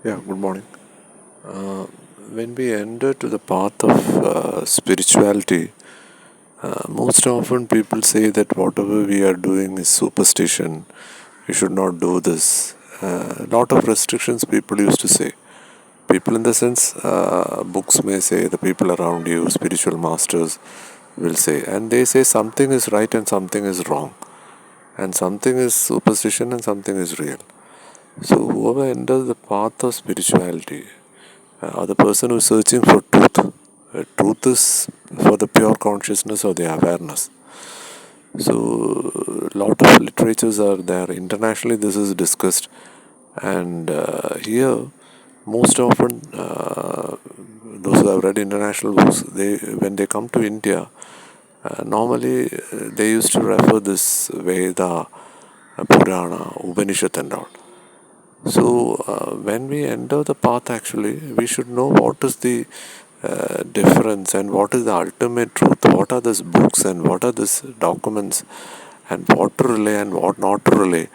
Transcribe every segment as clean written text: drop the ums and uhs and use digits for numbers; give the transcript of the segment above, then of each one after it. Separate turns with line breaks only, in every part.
Yeah, good morning. Uh, when we enter to the path of spirituality, most often people say that whatever we are doing is superstition. We should not do this. A lot of restrictions people used to say. People in the sense, books may say, the people around you, spiritual masters will say, and they say something is right and something is wrong, and something is superstition and something is real. So whoever enters the path of spirituality, the person who is searching for truth. Truth is for the pure consciousness or the awareness. So, a lot of literatures are there. Internationally, this is discussed, and here, most often, those who have read international books, they when they come to India, normally they used to refer this Veda, Purana, Upanishad, and all. So, when we enter the path, actually, we should know what is the difference and what is the ultimate truth. What are these books and what are these documents, and what to relay and what not to relay.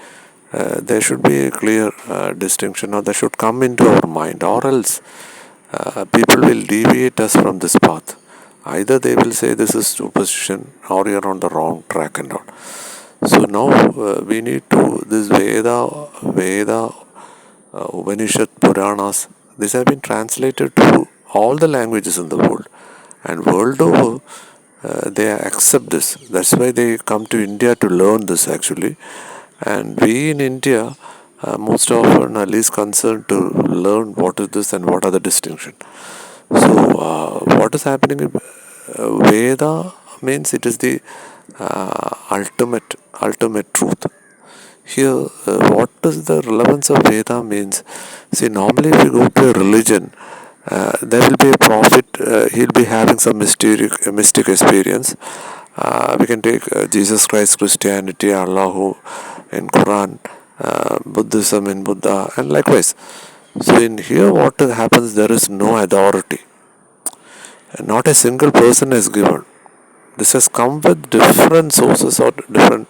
There should be a clear distinction, or that should come into our mind, or else people will deviate us from this path. Either they will say this is superstition, or you're on the wrong track and all. So now we need to this Veda, Upanishad, Puranas. These have been translated to all the languages in the world, and world over, they accept this. That's why they come to India to learn this actually, and we in India most often are least concerned to learn what is this and what are the distinction. So what is happening in Veda means it is the ultimate truth. Here, what is the relevance of Veda means? See, normally if you go to a religion, there will be a prophet, he'll be having some mystic experience. We can take Jesus Christ, Christianity, Allah in Quran, Buddhism in Buddha, and likewise. So in here, what happens? There is no authority. Not a single person is given. This has come with different sources or different.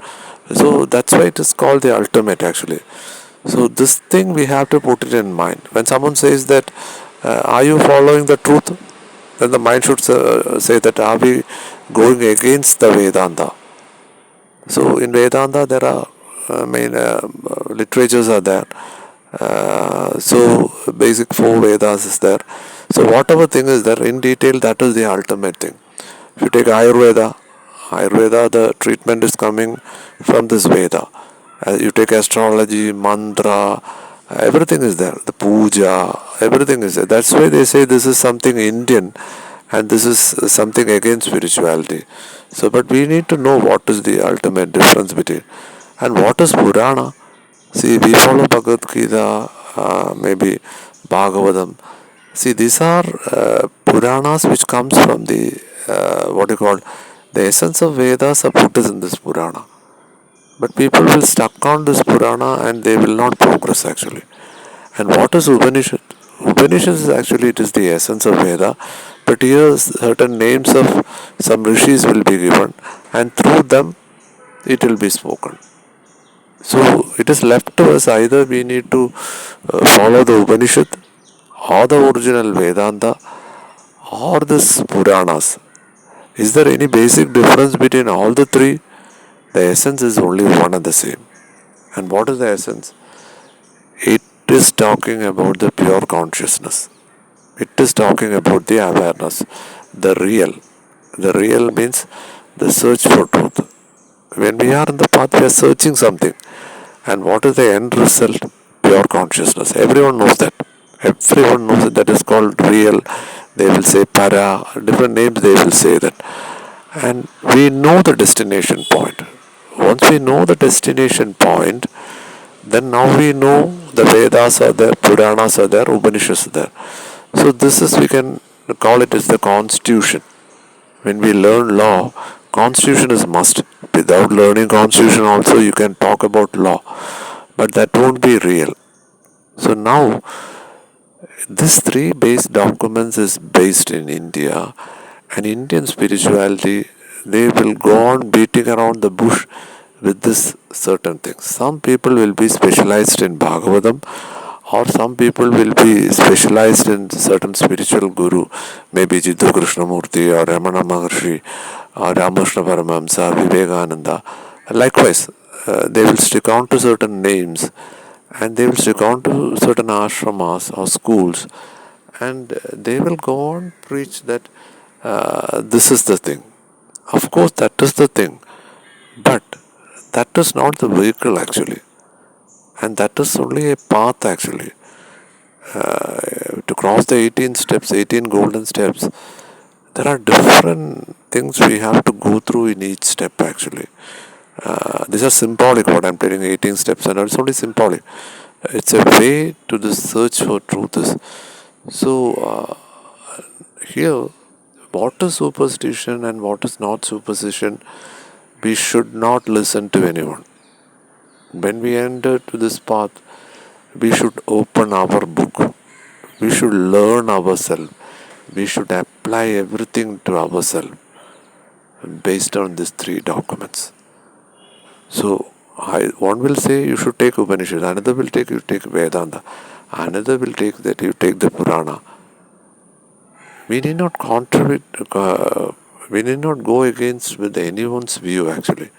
So that's why it is called the ultimate actually. So this thing we have to put it in mind. When someone says that, are you following the truth? Then the mind should say that, are we going against the Vedanta? So in Vedanta there are literatures are there. So basic four Vedas is there. So whatever thing is there in detail, that is the ultimate thing. If you take Ayurveda, the treatment is coming from this Veda. You take astrology, mantra, everything is there. The puja, everything is there. That's why they say this is something Indian and this is something against spirituality. So, but we need to know what is the ultimate difference between and what is Purana. See, we follow Bhagavad Gita, maybe Bhagavatam. See, these are Puranas which comes from the what you call the essence of Vedas are put in this Purana. But people will stuck on this Purana and they will not progress actually. And what is Upanishad? Upanishad is actually it is the essence of Veda, but here certain names of some rishis will be given, and through them it will be spoken. So it is left to us, either we need to follow the Upanishad or the original Vedanta or this Puranas. Is there any basic difference between all the three? The essence is only one and the same. And what is the essence? It is talking about the pure consciousness. It is talking about the awareness, the real. The real means the search for truth. When we are in the path, we are searching something. And what is the end result? Pure consciousness. Everyone knows that. Everyone knows that, that is called real. They will say para, different names they will say that. And we know the destination point. Once we know the destination point, then now we know the Vedas are there, Puranas are there, Upanishads are there. So this is, we can call it as the constitution. When we learn law, constitution is must. Without learning constitution also you can talk about law, but that won't be real. So now this three base documents is based in India, and Indian spirituality, they will go on beating around the bush with this certain things. Some people will be specialized in Bhagavatam, Or some people will be specialized in certain spiritual guru, maybe Jiddu Krishnamurti or Ramana Maharshi or Ramakrishna Paramahamsa, Vivekananda. Likewise, they will stick on to certain names and they will stick on to certain ashramas or schools, and they will go on preach that this is the thing. Of course, that is the thing, but that is not the vehicle actually, and that is only a path actually. To cross the 18 steps, 18 golden steps, there are different things we have to go through in each step actually. These are symbolic, what I'm telling, 18 steps, and it's only symbolic. It's a way to the search for truth is. So, here, what is superstition and what is not superstition, we should not listen to anyone. When we enter to this path, we should open our book. We should learn ourselves. We should apply everything to ourselves based on these three documents. So, one will say you should take Upanishad, another will take you take Vedanta, another will take that you take the Purana. We need not contribute, we need not go against with anyone's view actually.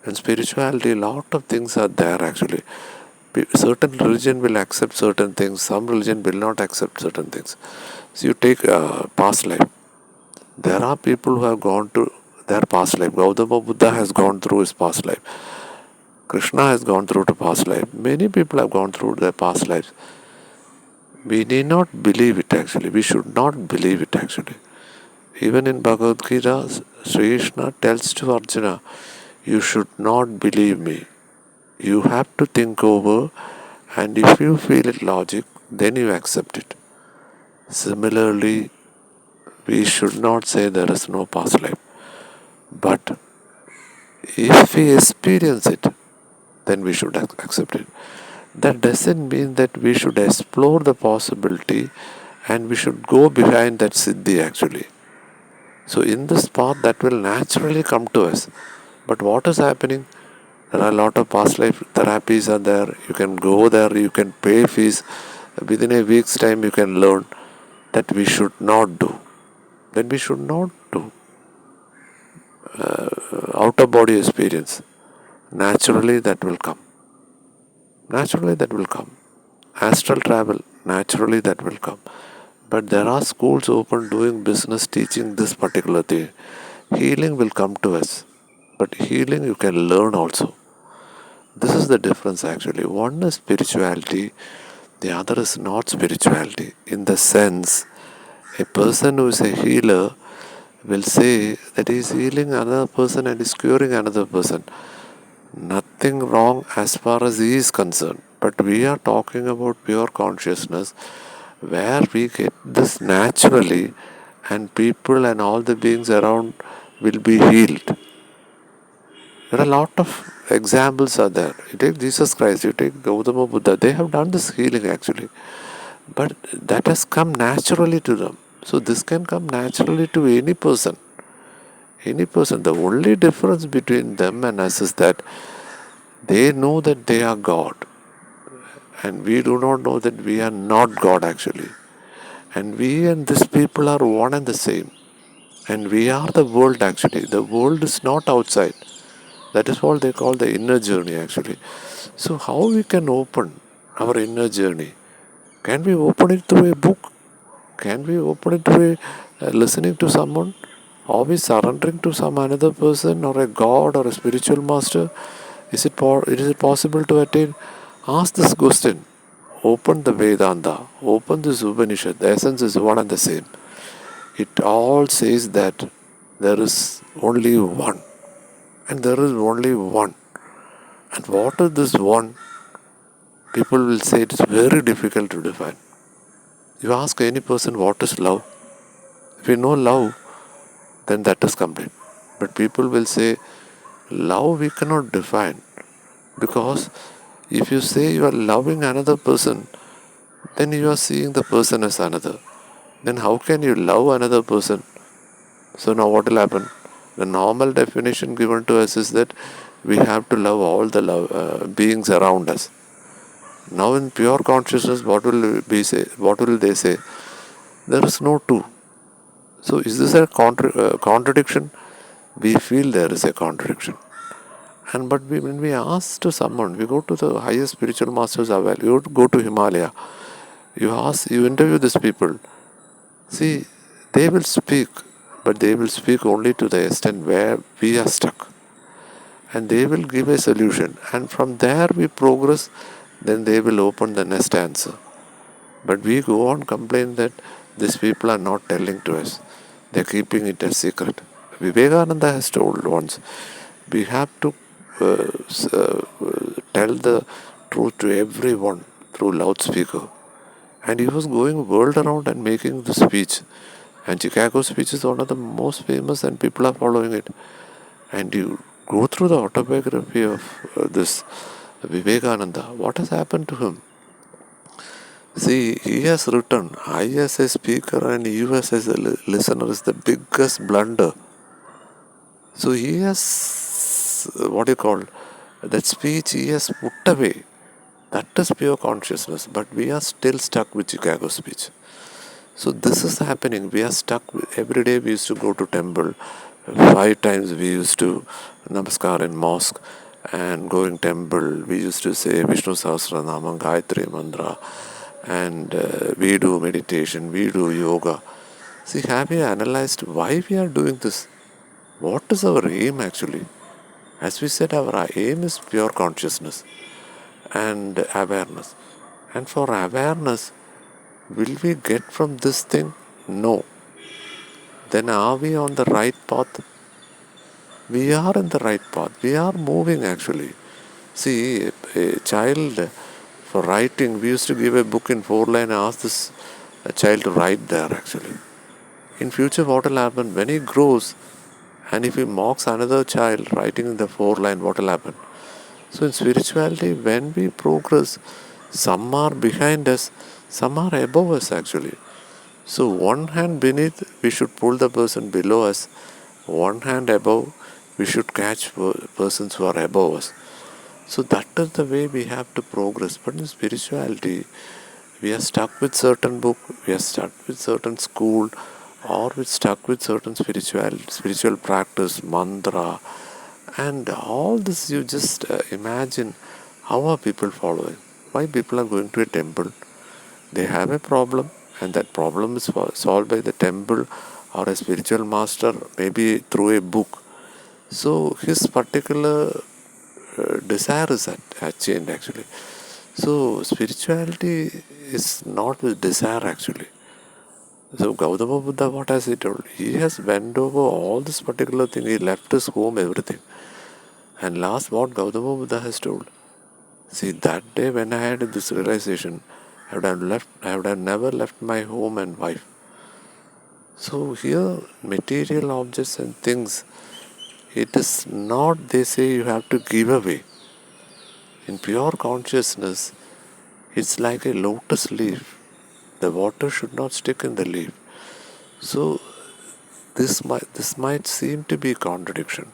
In spirituality, a lot of things are there actually. Certain religion will accept certain things, some religion will not accept certain things. So you take past life. There are people who have gone to their past life. Gautama Buddha has gone through his past life. Krishna has gone through the past life. Many people have gone through their past lives. We need not believe it actually. We should not believe it actually. Even in Bhagavad Gita, Sri Krishna tells to Arjuna, you should not believe me. You have to think over, and if you feel it logic, then you accept it. Similarly, we should not say there is no past life. But if we experience it, then we should accept it. That doesn't mean that we should explore the possibility and we should go behind that siddhi actually. So in this path that will naturally come to us. But what is happening? There are a lot of past life therapies are there. You can go there, you can pay fees. Within a week's time you can learn that we should not do. Then we should not do. Out of body experience. Naturally that will come. Naturally that will come. Astral travel, naturally that will come. But there are schools open doing business teaching this particular thing. Healing will come to us. But healing you can learn also. This is the difference actually. One is spirituality, the other is not spirituality. In the sense, a person who is a healer will say that he is healing another person and is curing another person. Nothing wrong as far as he is concerned. But we are talking about pure consciousness where we get this naturally and people and all the beings around will be healed. There are a lot of examples are there. You take Jesus Christ, you take Gautama Buddha, they have done this healing actually. But that has come naturally to them. So this can come naturally to any person. Any person. The only difference between them and us is that they know that they are God. And we do not know that we are not God actually. And we and these people are one and the same. And we are the world actually. The world is not outside. That is what they call the inner journey actually. So how we can open our inner journey? Can we open it through a book? Can we open it through listening to someone? Are we surrendering to some another person or a god or a spiritual master? Is it possible to attain? Ask this question. Open the Vedanta. Open this Upanishad. The essence is one and the same. It all says that there is only one. And there is only one. And what is this one? People will say it is very difficult to define. You ask any person what is love. If you know love, then that is complete. But people will say love we cannot define, because if you say you are loving another person, then you are seeing the person as another. Then how can you love another person? So now what will happen? The normal definition given to us is that we have to love all the beings around us. Now in pure consciousness, what will they say? There is no two. So is this a contradiction? We feel there is a contradiction. And but when we ask to someone, we go to the highest spiritual masters available. You go to Himalaya. You interview these people. See, they will speak, but they will speak only to the extent where we are stuck. And they will give a solution. And from there we progress, then they will open the next answer. But we go on complain that these people are not telling to us. They are keeping it a secret. Vivekananda has told once, we have to tell the truth to everyone through loudspeaker. And he was going world around and making the speech. And Chicago speech is one of the most famous and people are following it. And you go through the autobiography of this Vivekananda. What has happened to him? See, he has written, I as a speaker and you as a listener is the biggest blunder. So he has, what do you call, that speech he has put away. That is pure consciousness. But we are still stuck with Chicago speech. So this is happening. We are stuck. Every day we used to go to temple. 5 times we used to namaskar in mosque, and going temple we used to say Vishnu Sahasranama, Gayatri Mantra, and we do meditation, we do yoga. See, have you analyzed why we are doing this? What is our aim actually? As we said, our aim is pure consciousness and awareness. And for awareness, will we get from this thing? No. Then are we on the right path? We are in the right path. We are moving actually. See, a child for writing, we used to give a book in 4 lines and ask this a child to write there actually. In future, what will happen? When he grows and if he mocks another child writing in the 4 lines, what will happen? So in spirituality, when we progress, some are behind us, some are above us actually. So one hand beneath, we should pull the person below us. One hand above, we should catch persons who are above us. So that is the way we have to progress. But in spirituality, we are stuck with certain book, we are stuck with certain school, or we stuck with certain spiritual practice, mantra, and all this. You just imagine how are people following? Why people are going to a temple? They have a problem, and that problem is solved by the temple or a spiritual master, maybe through a book. So his particular desire is changed actually. So spirituality is not with desire actually. So Gautama Buddha, what has he told? He has bent over all this particular thing. He left his home, everything. And last, what Gautama Buddha has told. See, that day when I had this realization, I would have never left my home and wife. So here, material objects and things, it is not, they say, you have to give away. In pure consciousness, it's like a lotus leaf. The water should not stick in the leaf. So this might seem to be a contradiction.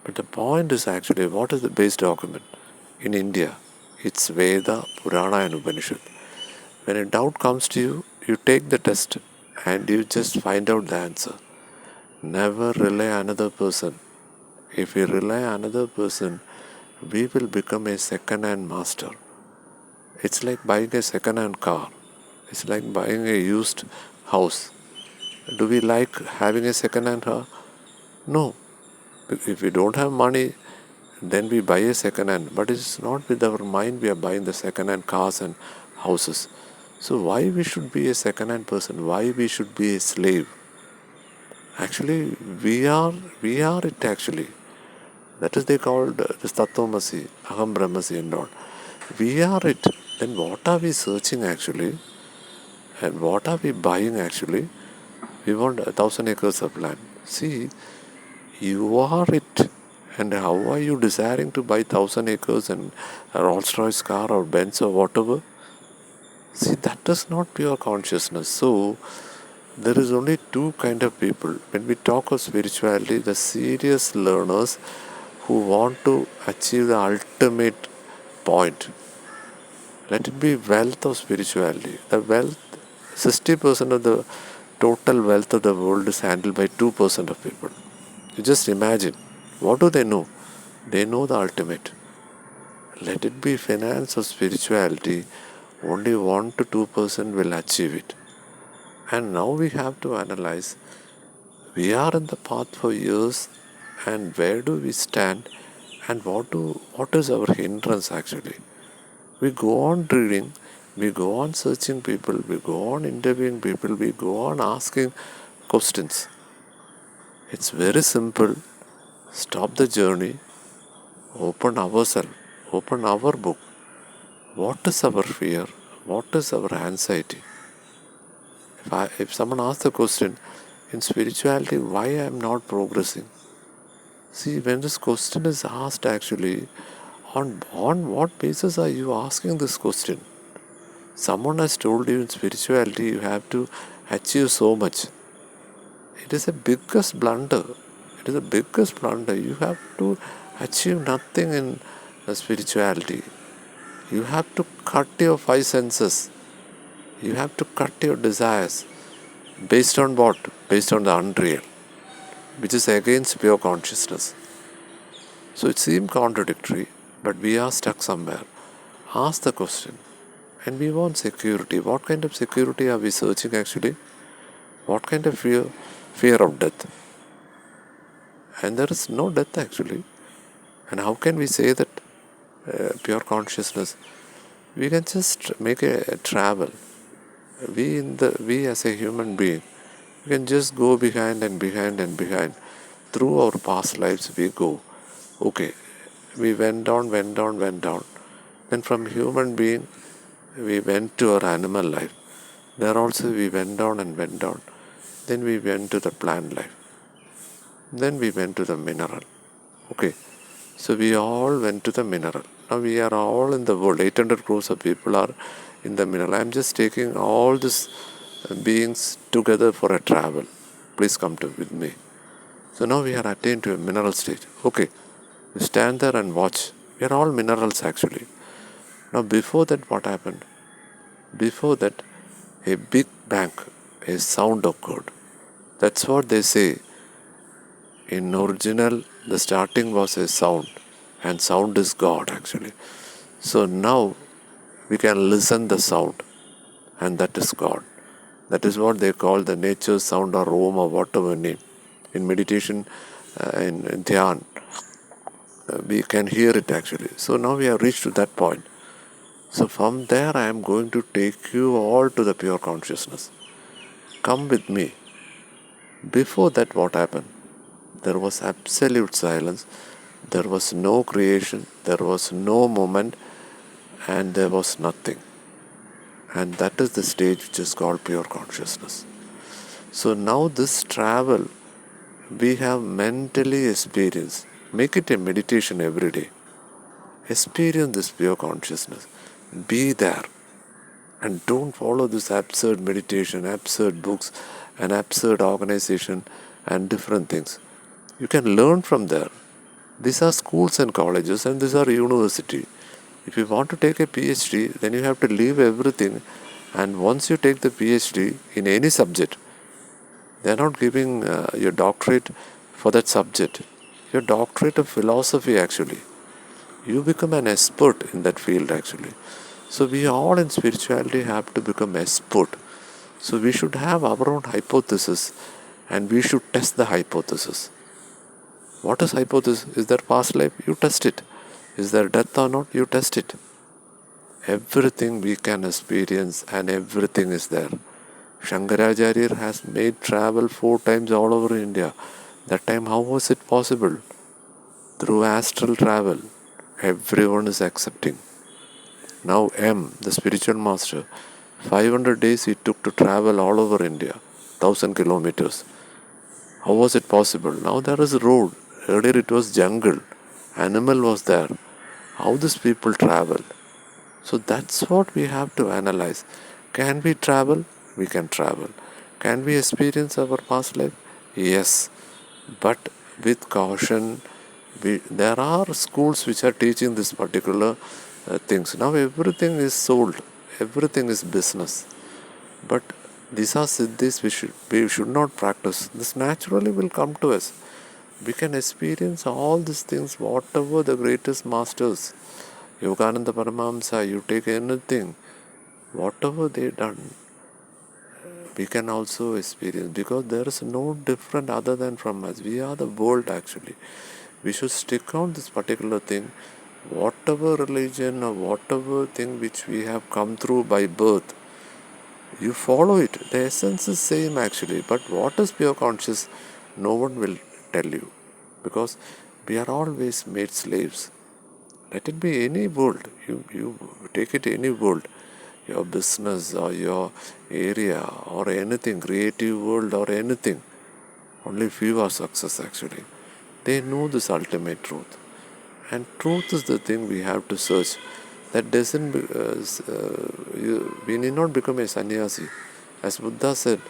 But the point is actually, what is the base document? In India, it's Veda, Purana and Upanishad. When a doubt comes to you, you take the test and you just find out the answer. Never rely on another person. If we rely on another person, we will become a second-hand master. It's like buying a second-hand car. It's like buying a used house. Do we like having a second-hand car? No. If we don't have money, then we buy a second-hand. But it's not with our mind we are buying the second-hand cars and houses. So why we should be a second-hand person? Why we should be a slave? Actually, we are it actually. That is they called this Tattvamasi, Aham Brahmasi and all. We are it. Then what are we searching actually? And what are we buying actually? We want 1,000 acres of land. See, you are it. And how are you desiring to buy 1,000 acres and a Rolls Royce car or Benz or whatever? See, that is not pure consciousness. So, there is only two kind of people. When we talk of spirituality, the serious learners who want to achieve the ultimate point. Let it be wealth of spirituality. The wealth, 60% of the total wealth of the world is handled by 2% of people. You just imagine. What do they know? They know the ultimate. Let it be finance or spirituality, only 1 to 2% will achieve it. And now we have to analyze, we are in the path for years, and where do we stand, and what is our hindrance actually. We go on reading, we go on searching people, we go on interviewing people, we go on asking questions. It's very simple. Stop the journey, open ourselves, open our book. What is our fear? What is our anxiety? If someone asks the question, in spirituality, why I am not progressing? See, when this question is asked actually, on what basis are you asking this question? Someone has told you in spirituality you have to achieve so much. It is a biggest blunder. It is the biggest blunder. You have to achieve nothing in spirituality. You have to cut your five senses. You have to cut your desires. Based on what? Based on the unreal, which is against pure consciousness. So it seems contradictory, but we are stuck somewhere. Ask the question. And we want security. What kind of security are we searching actually? What kind of fear? Fear of death. And there is no death actually. And how can we say that pure consciousness? We can just make a travel. We as a human being, we can just go behind and behind and behind. Through our past lives we go. Okay, we went down. Then from human being, we went to our animal life. There also we went down. Then we went to the plant life. Then we went to the mineral. Okay, so we all went to the mineral. Now we are all in the world. 800 crores of people are in the mineral. I am just taking all these beings together for a travel. Please come with me. So now we are attained to a mineral state. Okay, you stand there and watch. We are all minerals actually. Now before that, what happened? Before that, a big bang, a sound occurred. That's what they say. In original, the starting was a sound, and sound is God actually. So now we can listen the sound, and that is God. That is what they call the nature sound or Om or whatever name. In meditation, in Dhyan, we can hear it actually. So now we have reached to that point. So from there I am going to take you all to the pure consciousness. Come with me. Before that, what happened? There was absolute silence. There was no creation. There was no moment. And there was nothing. And that is the stage which is called pure consciousness. So now this travel, we have mentally experienced. Make it a meditation every day. Experience this pure consciousness. Be there. And don't follow this absurd meditation, absurd books, and absurd organization and different things. You can learn from there. These are schools and colleges, and these are university. If you want to take a PhD, then you have to leave everything. And once you take the PhD in any subject, they are not giving your doctorate for that subject. Your doctorate of philosophy actually. You become an expert in that field actually. So we all in spirituality have to become expert. So we should have our own hypothesis, and we should test the hypothesis. What is hypothesis? Is there past life? You test it. Is there death or not? You test it. Everything we can experience and everything is there. Shankaracharya has made travel 4 times all over India. That time how was it possible? Through astral travel. Everyone is accepting. Now the spiritual master, 500 days he took to travel all over India, 1000 kilometers. How was it possible? Now there is a road. Earlier it was jungle. Animal was there. How these people travel? So that's what we have to analyze. Can we travel? We can travel. Can we experience our past life? Yes. But with caution, there are schools which are teaching this particular things. Now everything is sold, everything is business. But these are siddhis we should not practice. This naturally will come to us. We can experience all these things, whatever the greatest masters, Yogananda Paramahamsa, you take anything, whatever they done, we can also experience, because there is no different other than from us. We are the world actually. We should stick on this particular thing. Whatever religion or whatever thing which we have come through by birth, you follow it. The essence is same actually. But what is pure conscious, no one will tell you, because we are always made slaves. Let it be any world. You take it any world, your business or your area or anything, creative world or anything. Only few are success actually. They know this ultimate truth. And truth is the thing we have to search. That doesn't, we need not become a sannyasi. As Buddha said,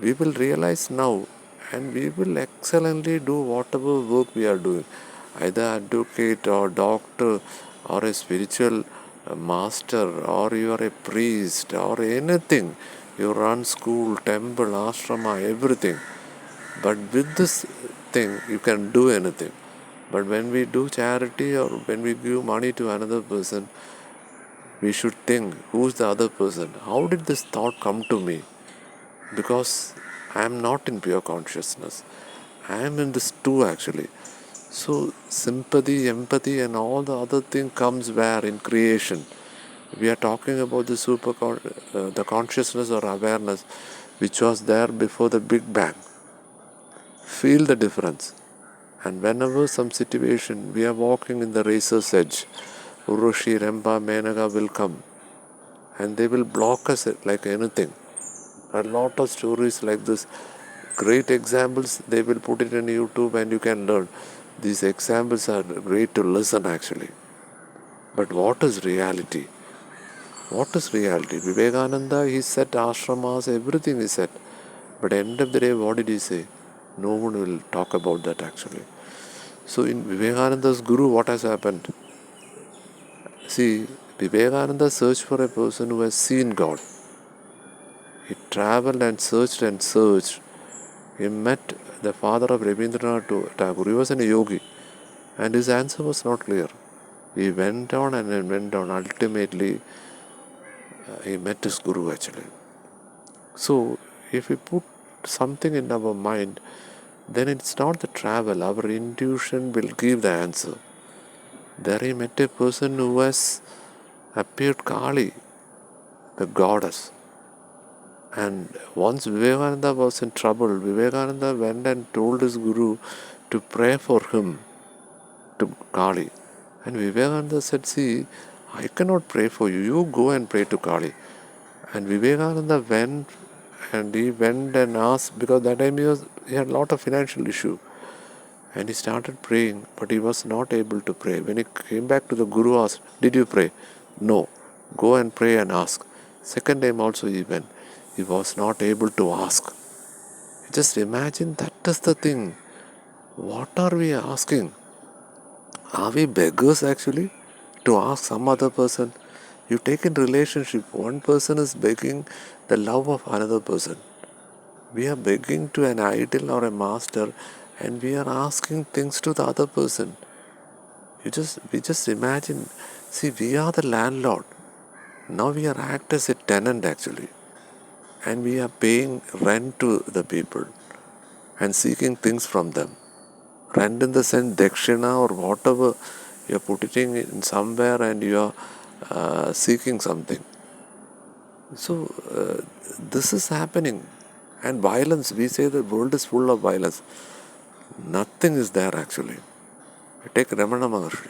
we will realize now and we will excellently do whatever work we are doing. Either advocate or doctor or a spiritual master, or you are a priest or anything. You run school, temple, ashrama, everything. But with this thing, you can do anything. But when we do charity or when we give money to another person, we should think, who's the other person? How did this thought come to me? Because I am not in pure consciousness. I am in this too actually. So sympathy, empathy and all the other thing comes where? In creation. We are talking about the the consciousness or awareness which was there before the Big Bang. Feel the difference. And whenever some situation, we are walking in the razor's edge, Urushi, Rempa, Menaka will come and they will block us like anything. A lot of stories like this, great examples, they will put it in YouTube and you can learn. These examples are great to listen actually. But what is reality? What is reality? Vivekananda, he said ashramas, everything he said. But at the end of the day, what did he say? No one will talk about that actually. So in Vivekananda's Guru, what has happened? See, Vivekananda searched for a person who has seen God. He traveled and searched and searched. He met the father of Rabindranath Tagore. He was a yogi. And his answer was not clear. He went on and went on. Ultimately, he met his Guru actually. So, if we put something in our mind, then it's not the travel. Our intuition will give the answer. There he met a person who has appeared Kali, the goddess. And once Vivekananda was in trouble, Vivekananda went and told his Guru to pray for him, to Kali. And Vivekananda said, see, I cannot pray for you. You go and pray to Kali. And Vivekananda went and asked, because that time he had a lot of financial issue. And he started praying, but he was not able to pray. When he came back to the Guru, asked, did you pray? No. Go and pray and ask. Second time also he went. He was not able to ask. Just imagine, that is the thing. What are we asking? Are we beggars actually to ask some other person? You take in relationship, one person is begging the love of another person. We are begging to an idol or a master and we are asking things to the other person. We just imagine, see, we are the landlord. Now we are act as a tenant actually. And we are paying rent to the people and seeking things from them. Rent in the sense dakshina or whatever, you are putting it in somewhere and you are seeking something. So this is happening. And violence, we say the world is full of violence. Nothing is there actually. Take Ramana Maharshi.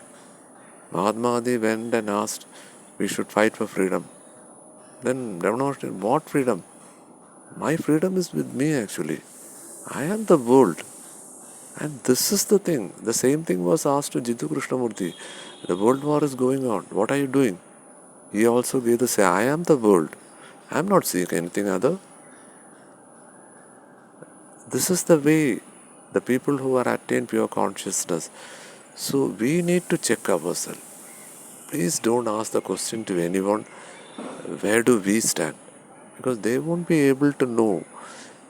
Mahatma Gandhi went and asked, we should fight for freedom. Then Ramana Maharshi said, what freedom? My freedom is with me actually. I am the world. And this is the thing. The same thing was asked to Jiddu Krishnamurti. The world war is going on. What are you doing? He also gave the say, I am the world. I am not seeing anything other. This is the way the people who are attained pure consciousness. So we need to check ourselves. please don't ask the question to anyone, where do we stand? Because they won't be able to know.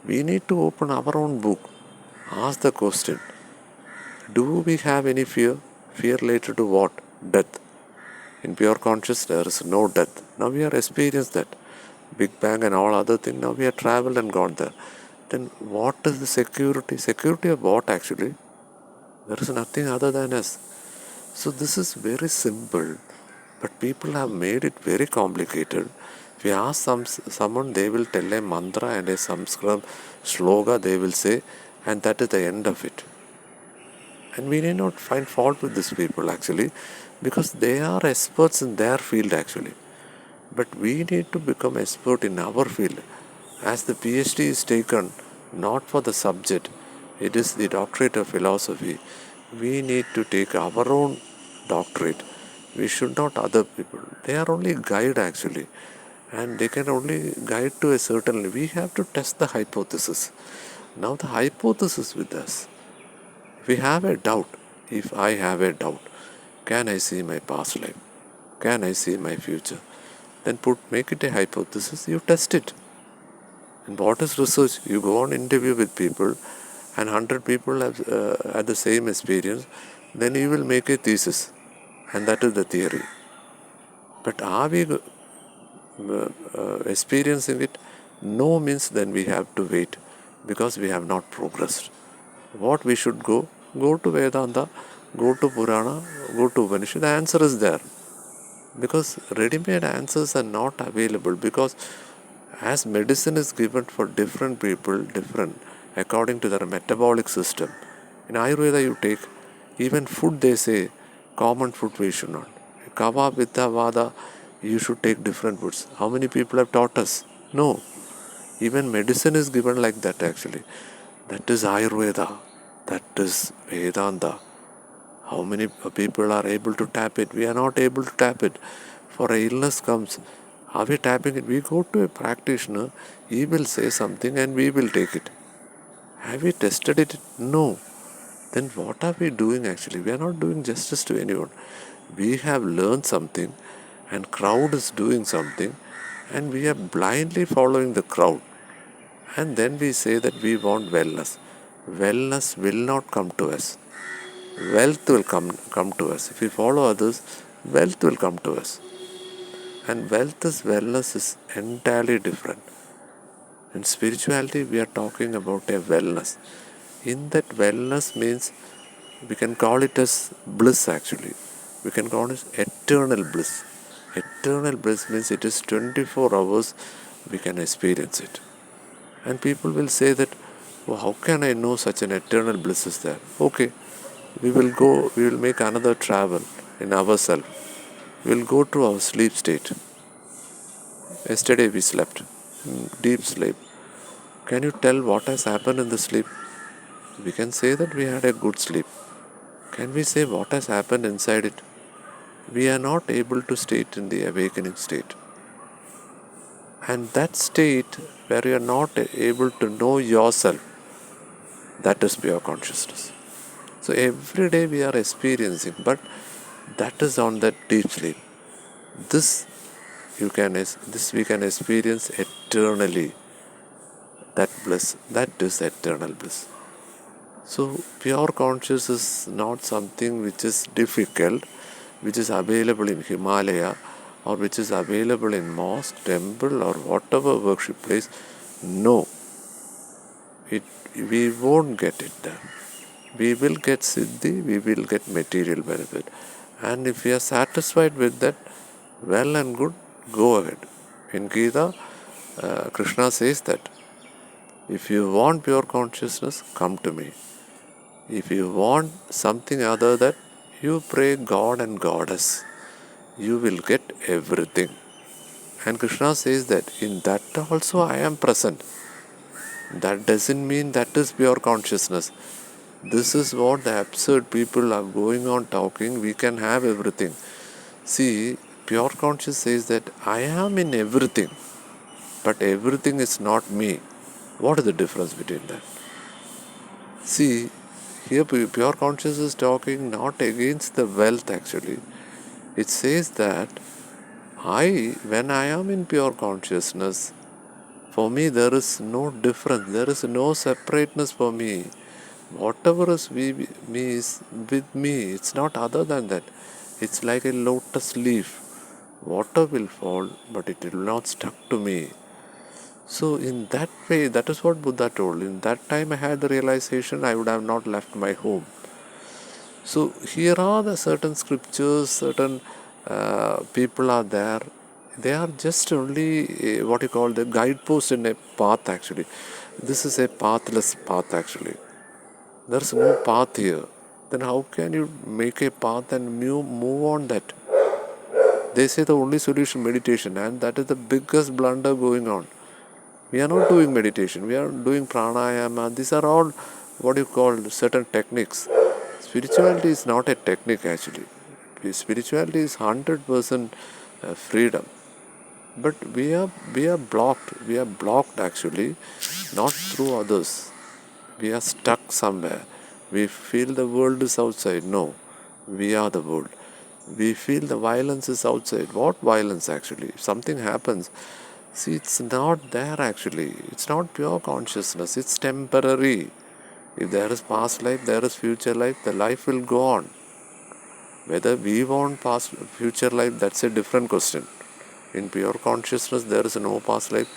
We need to open our own book. Ask the question, do we have any fear? Fear related to what? Death. In pure conscious, there is no death. Now we are experienced that. Big Bang and all other things. Now we have traveled and gone there. Then what is the security? Security of what actually? There is nothing other than us. So this is very simple, but people have made it very complicated. If you ask someone, they will tell a mantra and a Sanskrit sloga, they will say, and that is the end of it. And we need not find fault with these people actually, because they are experts in their field actually. But we need to become expert in our field. As the PhD is taken not for the subject, it is the doctorate of philosophy. We need to take our own doctorate. We should not other people. They are only guide actually. And they can only guide to a certain. We have to test the hypothesis. Now the hypothesis with us. We have a doubt. If I have a doubt, can I see my past life? Can I see my future? Then make it a hypothesis, you test it. And what is research? You go on interview with people and 100 people have had the same experience, then you will make a thesis. And that is the theory. But are we experiencing it? No means then we have to wait because we have not progressed. What we should go? Go to Vedanta, go to Purana, go to Upanishad. The answer is there. Because ready-made answers are not available, because as medicine is given for different people, different according to their metabolic system. In Ayurveda you take, even food they say, common food we should not. Kava, Pitta, Vada, you should take different foods. How many people have taught us? No. Even medicine is given like that actually. That is Ayurveda. That is Vedanta. How many people are able to tap it? We are not able to tap it. For a illness comes, are we tapping it? We go to a practitioner, he will say something and we will take it. Have we tested it? No. Then what are we doing actually? We are not doing justice to anyone. We have learned something and crowd is doing something and we are blindly following the crowd. And then we say that we want wellness. Wellness will not come to us. Wealth will come to us. If we follow others, wealth will come to us. And wellness is entirely different. In spirituality, we are talking about a wellness. In that wellness means, we can call it as bliss actually. We can call it eternal bliss. Eternal bliss means it is 24 hours we can experience it. And people will say that, oh, how can I know such an eternal bliss is there? Okay, we will make another travel in ourselves. We will go to our sleep state. Yesterday we slept, deep sleep. Can you tell what has happened in the sleep? We can say that we had a good sleep. Can we say what has happened inside it? We are not able to state in the awakening state. And that state where you are not able to know yourself, that is pure consciousness. So every day we are experiencing, but that is on that deep sleep. This we can experience eternally. That bliss, that is eternal bliss. So pure consciousness is not something which is difficult, which is available in Himalaya or which is available in mosque, temple or whatever worship place. No, we won't get it there. We will get siddhi, we will get material benefit. And if we are satisfied with that, well and good, go ahead. In Gita, Krishna says that if you want pure consciousness, come to me. If you want something other than, you pray God and Goddess. You will get everything. And Krishna says that in that also I am present. That doesn't mean that is pure consciousness. This is what the absurd people are going on talking. We can have everything. See, pure consciousness says that I am in everything, but everything is not me. What is the difference between that? See, here pure consciousness is talking not against the wealth actually. It says that when I am in pure consciousness, for me there is no difference, there is no separateness for me. Whatever is me is with me, it's not other than that. It's like a lotus leaf. Water will fall, but it will not stuck to me. So in that way, that is what Buddha told. In that time I had the realization, I would have not left my home. So here are the certain scriptures, certain people are there. They are just only what you call the guidepost in a path actually. This is a pathless path actually. There's no path here. Then how can you make a path and move on that? They say the only solution meditation, and that is the biggest blunder going on. We are not doing meditation, we are doing pranayama. These are all what you call certain techniques. Spirituality is not a technique actually. Spirituality is 100% freedom. But we are blocked. We are blocked actually, not through others. We are stuck somewhere. We feel the world is outside. No, we are the world. We feel the violence is outside. What violence actually? If something happens, see, it's not there actually. It's not pure consciousness. It's temporary. If there is past life, there is future life. The life will go on. Whether we want past, future life, that's a different question. In pure consciousness, there is no past life,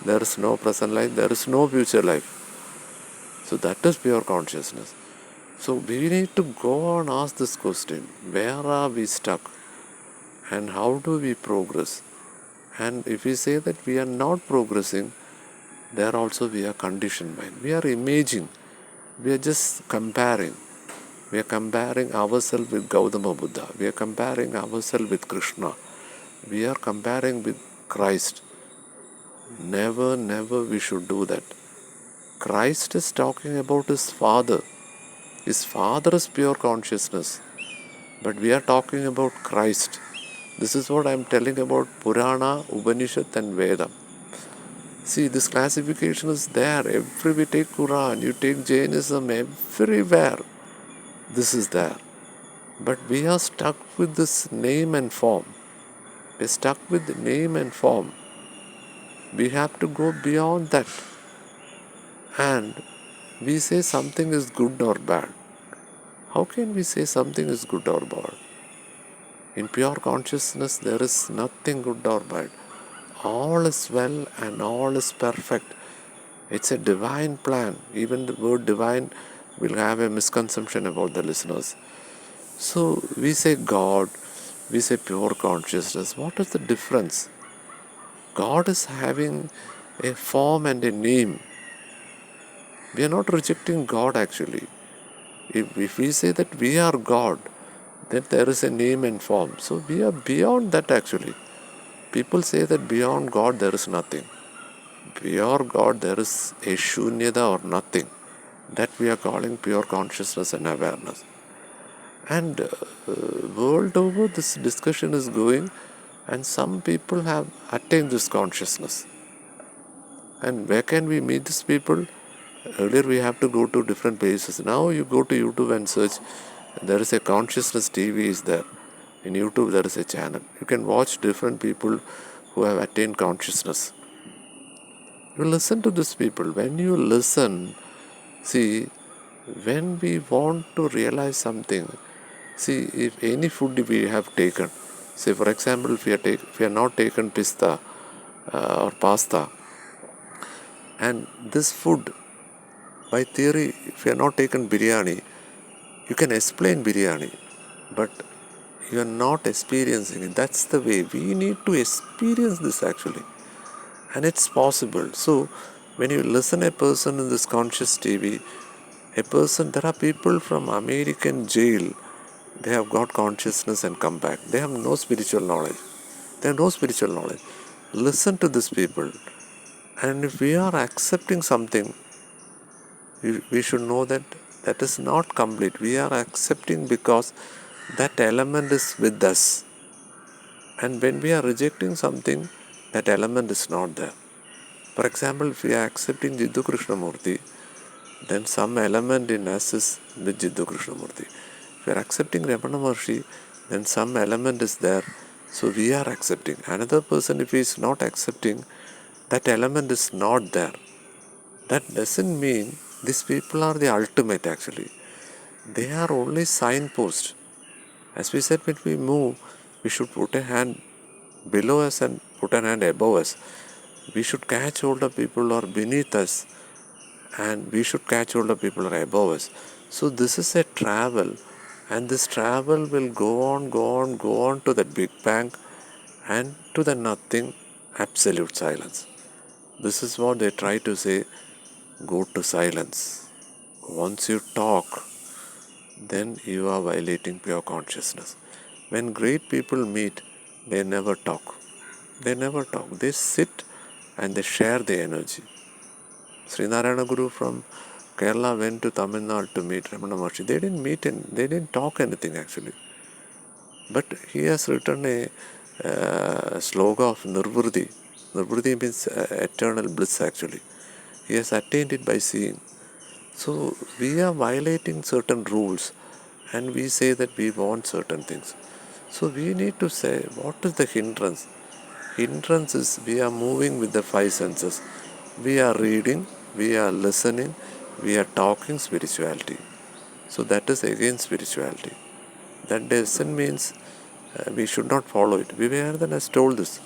there is no present life, there is no future life. So that is pure consciousness. So we need to go and ask this question: where are we stuck? And how do we progress? And if we say that we are not progressing, there also we are conditioned mind. We are imaging. We are just comparing. We are comparing ourselves with Gautama Buddha. We are comparing ourselves with Krishna. We are comparing with Christ. Never, never we should do that. Christ is talking about his Father. His Father is pure consciousness. But we are talking about Christ. This is what I am telling about Purana, Upanishad and Veda. See, this classification is there. We take Quran, you take Jainism, everywhere. This is there. But we are stuck with this name and form. We are stuck with the name and form. We have to go beyond that. And we say something is good or bad. How can we say something is good or bad? In pure consciousness, there is nothing good or bad. All is well and all is perfect. It's a divine plan. Even the word divine will have a misconception about the listeners. So we say God, we say pure consciousness. What is the difference? God is having a form and a name. We are not rejecting God actually. If we say that we are God, then there is a name and form. So we are beyond that actually. People say that beyond God there is nothing. Beyond God there is a shunyata or nothing. That we are calling pure consciousness and awareness. And world over this discussion is going, and some people have attained this consciousness. And where can we meet these people? Earlier we have to go to different places. Now you go to YouTube and search. There is a consciousness TV is there. In YouTube there is a channel. You can watch different people who have attained consciousness. You listen to these people. When you listen, see, when we want to realize something, see, if any food we have taken, say for example, if we have not taken pista or pasta, and this food, by theory, if you have not taken biryani, you can explain biryani, but you are not experiencing it. That's the way. We need to experience this actually. And it's possible. So, when you listen a person in this conscious TV, there are people from American jail, they have got consciousness and come back. They have no spiritual knowledge. They have no spiritual knowledge. Listen to these people. And if we are accepting something, we should know that that is not complete. We are accepting because that element is with us. And when we are rejecting something, that element is not there. For example, if we are accepting Jiddu Krishnamurti, then some element in us is with Jiddu Krishnamurti. If we are accepting Ramana Maharshi, then some element is there. So we are accepting. Another person, if he is not accepting, that element is not there. That doesn't mean these people are the ultimate actually. They are only signposts. As we said, when we move, we should put a hand below us and put a hand above us. We should catch hold of people who are beneath us, and we should catch hold of people who are above us. So this is a travel, and this travel will go on to the Big Bang and to the nothing, absolute silence. This is what they try to say, go to silence. Once you talk, then you are violating pure consciousness. When great people meet, they never talk. They never talk. They sit and they share the energy. Sri Narayana Guru from Kerala went to Tamil Nadu to meet Ramana Maharshi. They didn't talk anything actually. But he has written a sloga of Nirvrti. Nirvrti means eternal bliss actually. He has attained it by seeing. So we are violating certain rules and we say that we want certain things. So we need to say, what is the hindrance? Hindrance is we are moving with the five senses. We are reading, we are listening, we are talking spirituality. So that is again spirituality. That doesn't means we should not follow it. Vivekananda has told this.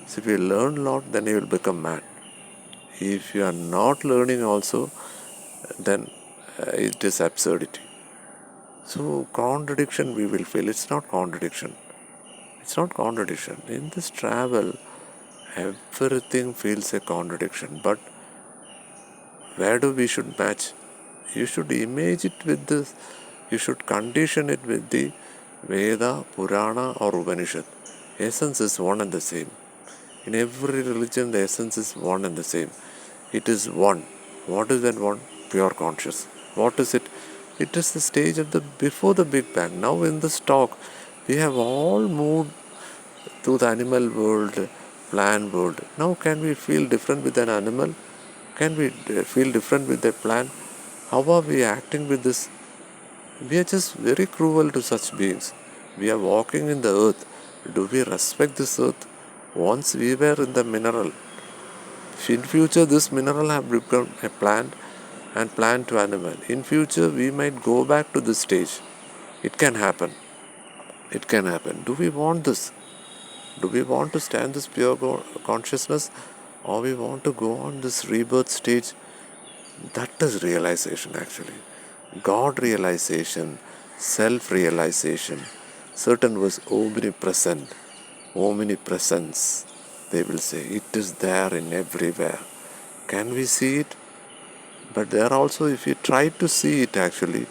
So if you learn a lot, then you will become mad. If you are not learning also, then it is absurdity. So contradiction we will feel. It's not contradiction. It's not contradiction. In this travel, everything feels a contradiction. But where do we should match? You should image it with this. You should condition it with the Veda, Purana or Upanishad. Essence is one and the same. In every religion, the essence is one and the same. It is one. What is that one? Pure conscious. What is it? It is the stage of the before the Big Bang. Now in this talk, we have all moved to the animal world, plant world. Now can we feel different with an animal? Can we feel different with a plant? How are we acting with this? We are just very cruel to such beings. We are walking in the earth. Do we respect this earth? Once we were in the mineral. In future, this mineral have become a plant and plant to animal. In future, we might go back to this stage. It can happen. It can happen. Do we want this? Do we want to stand this pure consciousness, or we want to go on this rebirth stage? That is realization actually. God realization, self realization. Certain was omnipresent, omnipresence. They will say it is there in everywhere. Can we see it? But there also, if you try to see it actually,